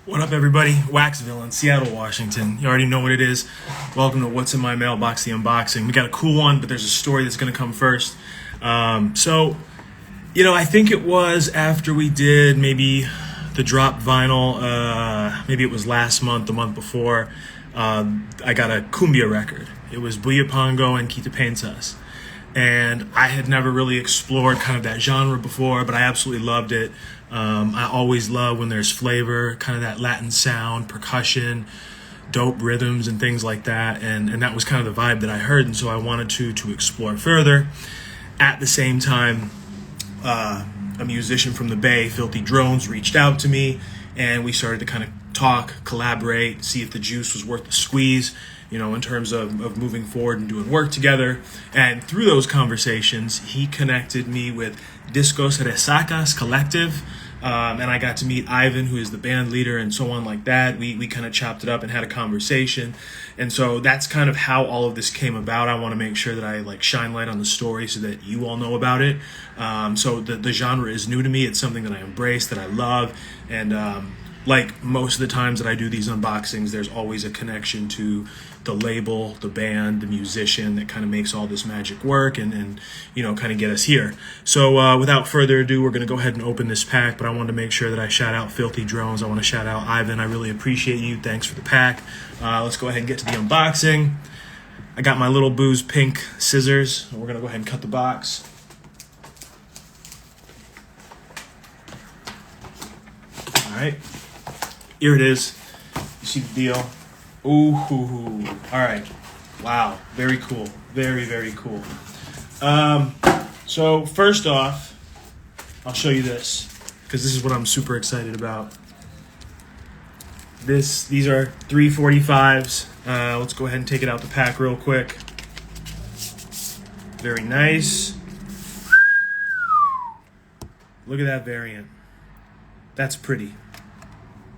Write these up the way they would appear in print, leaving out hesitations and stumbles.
What up, everybody? Waxvillain, Seattle, Washington. You already know what it is. Welcome to What's in My Mailbox, the unboxing. We got a cool one, but there's a story that's going to come first. I think it was after we did maybe the drop vinyl, maybe it was last month, the month before, I got a cumbia record. It was Buya Pongo and Kita Paintas. And I had never really explored kind of that genre before, but I absolutely loved it. I always love when there's flavor, kind of that Latin sound, percussion, dope rhythms and things like that. And that was kind of the vibe that I heard. And so I wanted to explore further. At the same time, a musician from the Bay, Filthy Drones, reached out to me and we started to kind of talk, collaborate, see if the juice was worth the squeeze, in terms of moving forward and doing work together. And through those conversations, he connected me with Resaca Collective. And I got to meet Ivan, who is the band leader, and so on like that. We kind of chopped it up and had a conversation. And so that's kind of how all of this came about. I want to make sure that I shine light on the story so that you all know about it. So the genre is new to me. It's something that I embrace, that I love. And like most of the times that I do these unboxings, there's always a connection to the label, the band, the musician that kind of makes all this magic work and kind of get us here. So without further ado, we're going to go ahead and open this pack, but I wanted to make sure that I shout out Filthy Drones. I want to shout out Ivan. I really appreciate you. Thanks for the pack. Let's go ahead and get to the unboxing. I got my little Booze pink scissors. We're going to go ahead and cut the box. All right. Here it is. You see the deal? Ooh, all right. Wow, very cool. Very, very cool. So first off, I'll show you this because this is what I'm super excited about. These are 345s. Let's go ahead and take it out the pack real quick. Very nice. Look at that variant. That's pretty.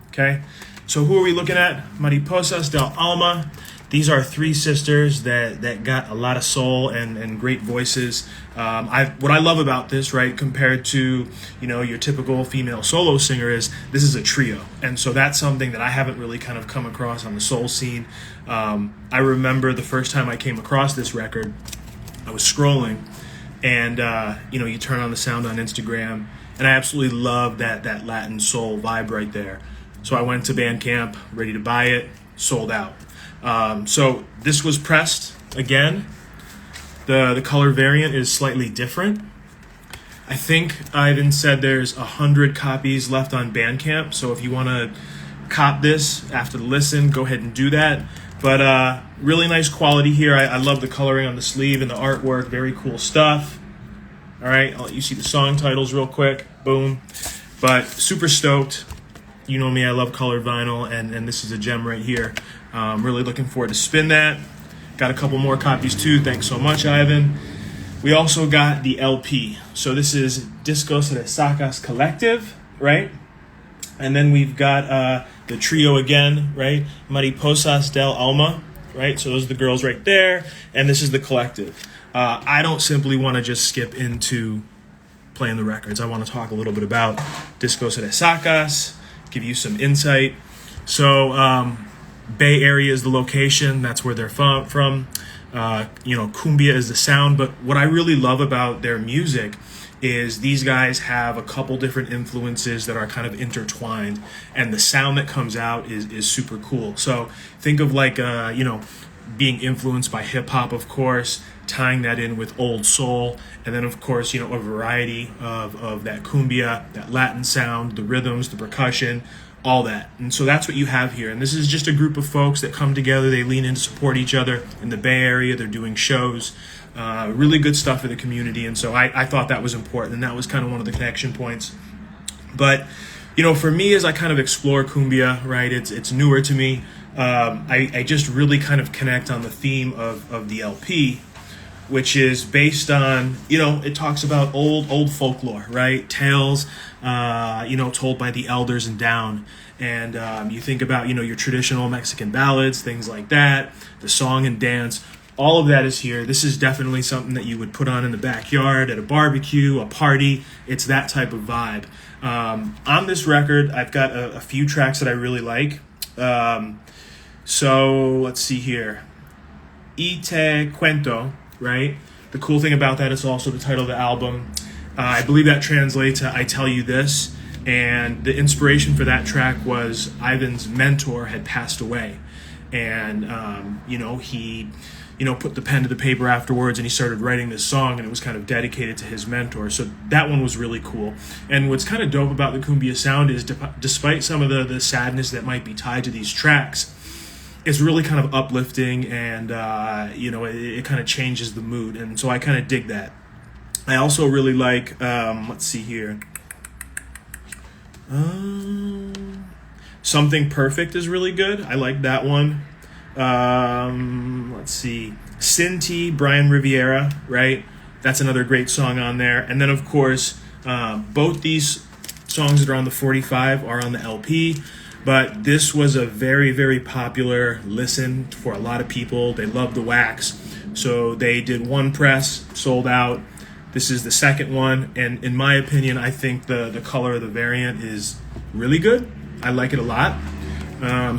Okay, so who are we looking at? Mariposas Del Alma. These are three sisters that got a lot of soul and great voices. What I love about this, right, compared to your typical female solo singer, is this is a trio, and so that's something that I haven't really kind of come across on the soul scene. I remember the first time I came across this record, I was scrolling, and you turn on the sound on Instagram, and I absolutely love that Latin soul vibe right there. So I went to Bandcamp, ready to buy it, sold out. So this was pressed again. The color variant is slightly different. I think Ivan said there's 100 copies left on Bandcamp. So if you want to cop this after the listen, go ahead and do that. But really nice quality here. I love the coloring on the sleeve and the artwork. Very cool stuff. All right, I'll let you see the song titles real quick. Boom. But super stoked. You know me, I love colored vinyl, and this is a gem right here. Really looking forward to spin that. Got a couple more copies too. Thanks so much, Ivan. We also got the LP. So this is Resaca Collective, right? And then we've got the trio again, right? Mariposas Del Alma, right? So those are the girls right there. And this is the collective. I don't simply want to just skip into playing the records. I want to talk a little bit about Resacas, give you some insight. So Bay Area is the location. That's where they're from. Cumbia is the sound. But what I really love about their music is these guys have a couple different influences that are kind of intertwined, and the sound that comes out is super cool. So think of being influenced by hip hop, of course, tying that in with old soul, and then of course a variety of that cumbia, that Latin sound, the rhythms, the percussion, all that. And so that's what you have here. And this is just a group of folks that come together. They lean in to support each other in the Bay Area. They're doing shows, really good stuff for the community. And so I thought that was important, and that was kind of one of the connection points. But for me, as I kind of explore cumbia, right, it's newer to me. I just really kind of connect on the theme of the LP, which is based on, it talks about old folklore, right? Tales, told by the elders and down. And you think about, your traditional Mexican ballads, things like that, the song and dance, All of that is here. This is definitely something that you would put on in the backyard, at a barbecue, a party. It's that type of vibe. On this record, I've got a few tracks that I really like. So let's see here. Y Te Cuento, right? The cool thing about that is also the title of the album. I believe that translates to I Tell You This. And the inspiration for that track was Ivan's mentor had passed away. And, he put the pen to the paper afterwards and he started writing this song, and it was kind of dedicated to his mentor. So that one was really cool. And what's kind of dope about the cumbia sound is despite some of the sadness that might be tied to these tracks, it's really kind of uplifting, and, it kind of changes the mood. And so I kind of dig that. I also really like, let's see here. Something Perfect is really good. I like that one. Let's see. Cinti, Brian Riviera, right? That's another great song on there. And then, of course, both these songs that are on the 45 are on the LP. But this was a very, very popular listen for a lot of people. They loved the Wax. So they did one press, sold out. This is the second one. And in my opinion, I think the color of the variant is really good. I like it a lot.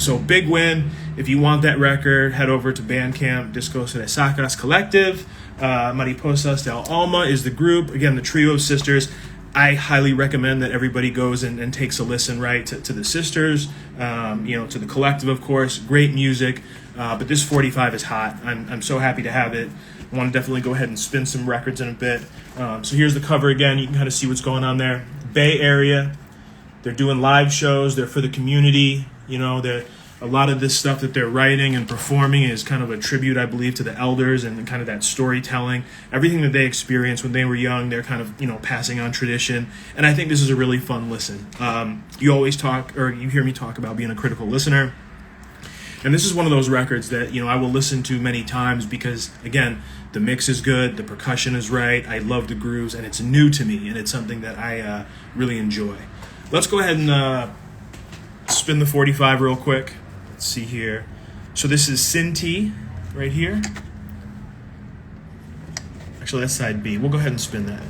So big win. If you want that record, head over to Bandcamp, Discos Resaca Collective. Mariposas Del Alma is the group. Again, the trio of sisters. I highly recommend that everybody goes and takes a listen, right, to the sisters, to the collective, of course. Great music, but this 45 is hot. I'm so happy to have it. I want to definitely go ahead and spin some records in a bit. So here's the cover again. You can kind of see what's going on there. Bay Area. They're doing live shows. They're for the community. A lot of this stuff that they're writing and performing is kind of a tribute, I believe, to the elders and kind of that storytelling. Everything that they experienced when they were young, they're kind of, passing on tradition. And I think this is a really fun listen. You hear me talk about being a critical listener. And this is one of those records that, I will listen to many times because, again, the mix is good, the percussion is right, I love the grooves, and it's new to me, and it's something that I really enjoy. Let's go ahead and spin the 45 real quick. Let's see here. So this is Cinti right here. Actually, that's side B. We'll go ahead and spin that.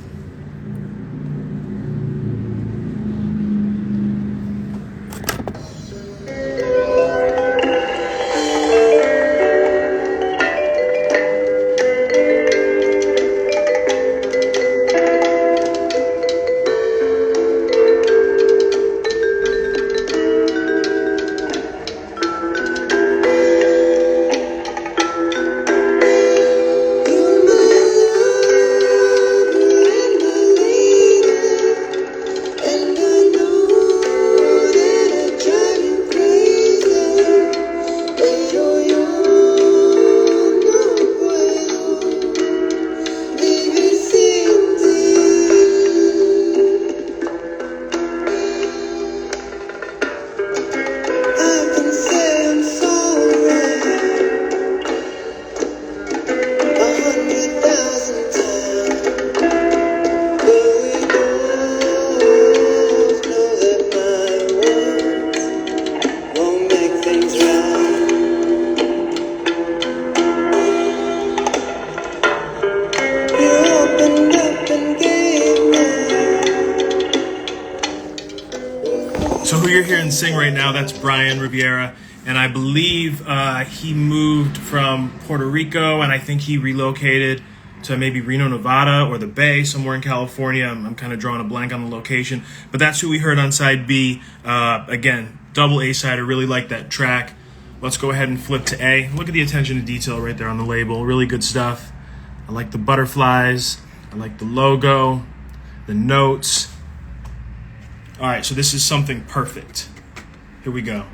So who you're hearing sing right now, that's Brian Riviera. And I believe he moved from Puerto Rico, and I think he relocated to maybe Reno, Nevada, or the Bay, somewhere in California. I'm kind of drawing a blank on the location. But that's who we heard on side B. Again, double A-side. I really like that track. Let's go ahead and flip to A. Look at the attention to detail right there on the label. Really good stuff. I like the butterflies. I like the logo, the notes. All right, so this is Something Perfect. Here we go.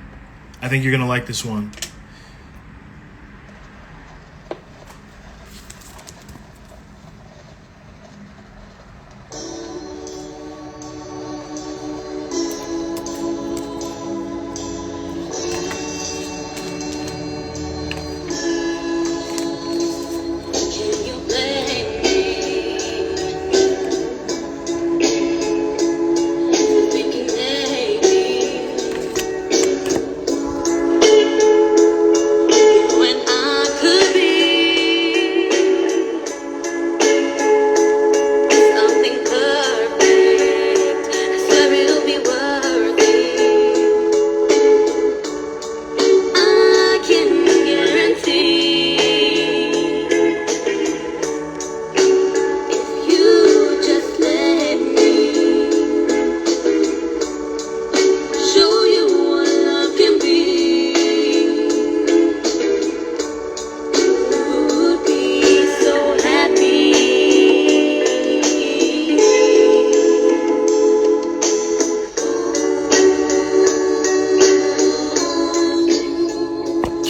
I think you're going to like this one.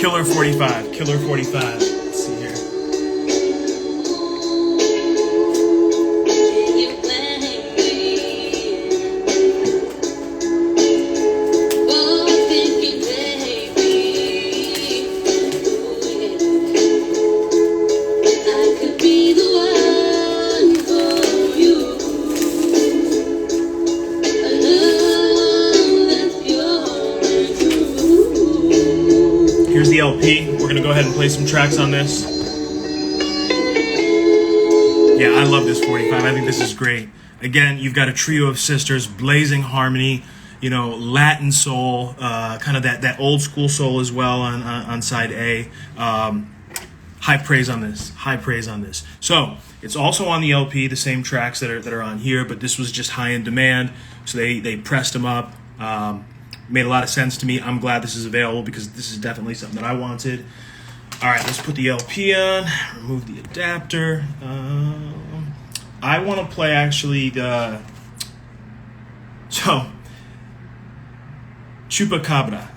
Killer 45. Killer 45. Let's see here. Here's the LP. We're gonna go ahead and play some tracks on this. Yeah, I love this 45. I think this is great. Again, you've got a trio of sisters, blazing harmony, you know, Latin soul, kind of that old school soul as well on side A. High praise on this. High praise on this. So it's also on the LP, the same tracks that are on here, but this was just high in demand, so they pressed them up. Made a lot of sense to me. I'm glad this is available because this is definitely something that I wanted. All right, let's put the LP on, remove the adapter. I want to play actually the, Chupacabra.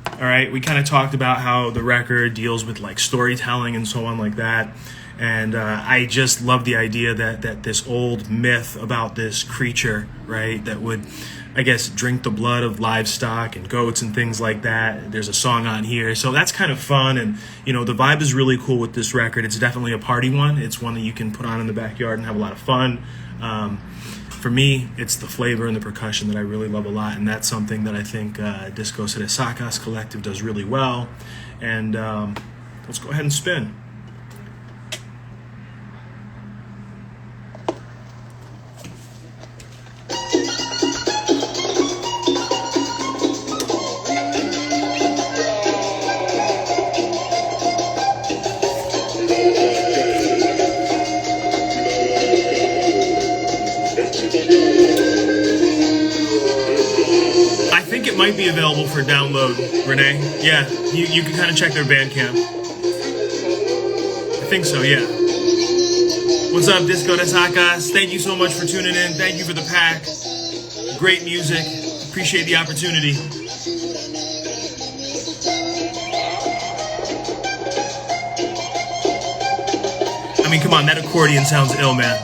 All right, we kind of talked about how the record deals with like storytelling and so on like that. And I just love the idea that this old myth about this creature, right, that would, I guess, drink the blood of livestock and goats and things like that. There's a song on here. So that's kind of fun. And, you know, the vibe is really cool with this record. It's definitely a party one. It's one that you can put on in the backyard and have a lot of fun. For me, it's the flavor and the percussion that I really love a lot. And that's something that I think Resaca Collective does really well. And let's go ahead and spin. Might be available for download, Renee. Yeah, you can kind of check their Bandcamp. I think so, yeah. What's up, Disco Resacas? Thank you so much for tuning in. Thank you for the pack. Great music. Appreciate the opportunity. I mean, come on, that accordion sounds ill, man.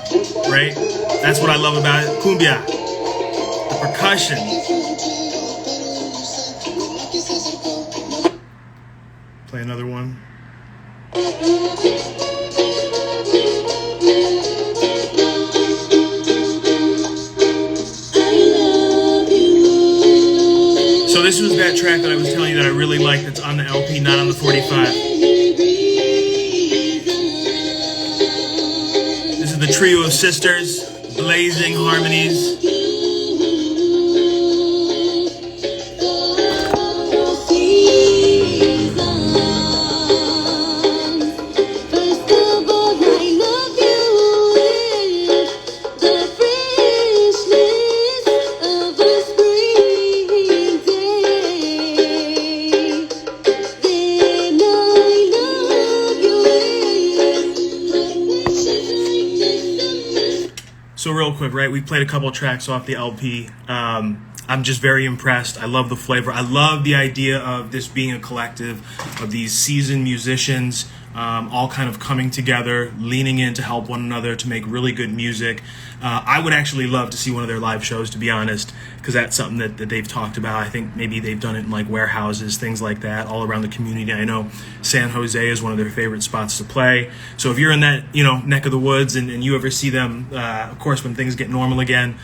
Right? That's what I love about it. Cumbia. The percussion. Play another one. So this was that track that I was telling you that I really like that's on the LP, not on the 45. This is the trio of sisters, blazing harmonies. So real quick, right, we played a couple tracks off the LP. I'm just very impressed. I love the flavor. I love the idea of this being a collective of these seasoned musicians, all kind of coming together, leaning in to help one another to make really good music. I would actually love to see one of their live shows, to be honest, because that's something that they've talked about. I think maybe they've done it in like warehouses, things like that, all around the community. I know San Jose is one of their favorite spots to play. So if you're in that, you know, neck of the woods and you ever see them, of course, when things get normal again,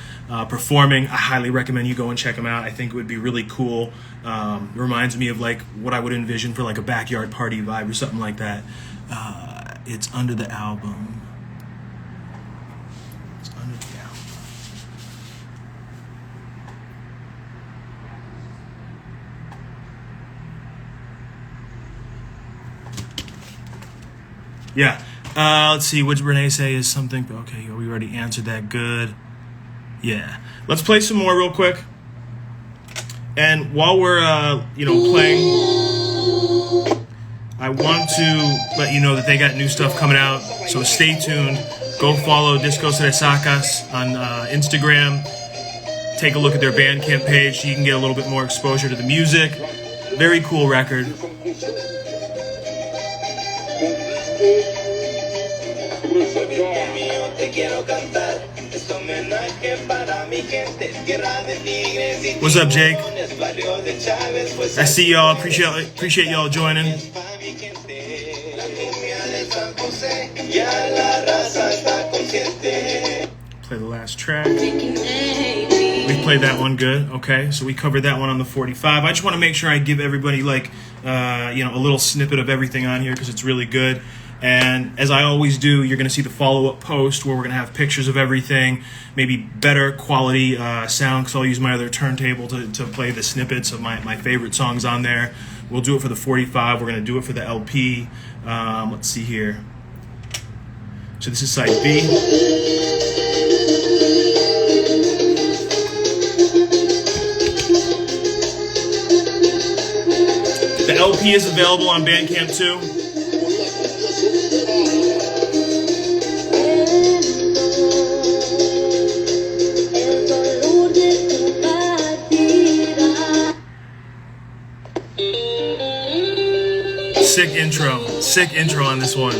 performing, I highly recommend you go and check them out. I think it would be really cool. It reminds me of like what I would envision for like a backyard party vibe or something like that. It's under the album. It's under the album. Yeah. Let's see. What did Renee say is something? Okay, we already answered that. Good. Yeah. Let's play some more real quick. And while we're, playing, I want to let you know that they got new stuff coming out. So stay tuned. Go follow Discos Resacas on Instagram. Take a look at their Bandcamp page so you can get a little bit more exposure to the music. Very cool record. What's up, Jake? I see y'all. Appreciate y'all joining. Play the last track. We played that one good. Okay, so we covered that one on the 45. I just want to make sure I give everybody like a little snippet of everything on here because it's really good. And as I always do, you're going to see the follow-up post where we're going to have pictures of everything, maybe better quality sound because I'll use my other turntable to play the snippets of my favorite songs on there. We'll do it for the 45. We're going to do it for the LP. Let's see here. So this is side B. The LP is available on Bandcamp too. Sick intro on this one.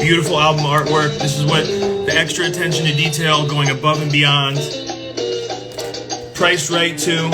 Beautiful album artwork. This is what the extra attention to detail, going above and beyond. Priced right too.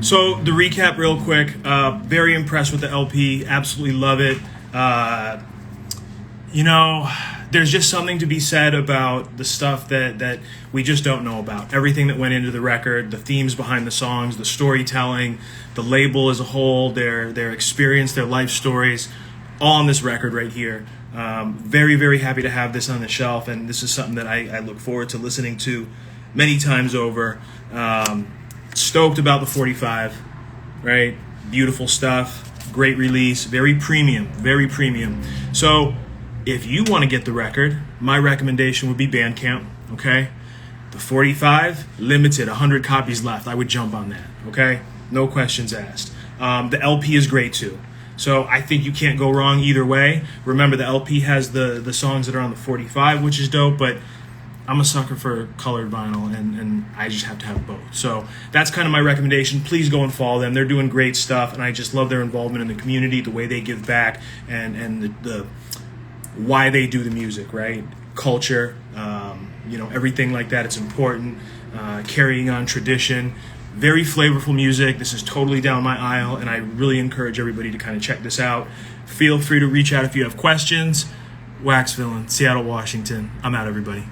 So the recap real quick, very impressed with the LP, absolutely love it. There's just something to be said about the stuff that we just don't know about. Everything that went into the record, the themes behind the songs, the storytelling, the label as a whole, their experience, their life stories, all on this record right here. Very, very happy to have this on the shelf, and this is something that I look forward to listening to many times over. Stoked about the 45, right? Beautiful stuff, great release, very premium. So if you want to get the record, my recommendation would be Bandcamp, okay? The 45, limited, 100 copies left. I would jump on that, okay? No questions asked. The LP is great too. So I think you can't go wrong either way. Remember, the LP has the songs that are on the 45, which is dope, but I'm a sucker for colored vinyl, and I just have to have both. So that's kind of my recommendation. Please go and follow them. They're doing great stuff, and I just love their involvement in the community, the way they give back, and the why they do the music, right? Culture, everything like that. It's important. Carrying on tradition. Very flavorful music. This is totally down my aisle, and I really encourage everybody to kind of check this out. Feel free to reach out if you have questions. Waxvillain, Seattle, Washington. I'm out, everybody.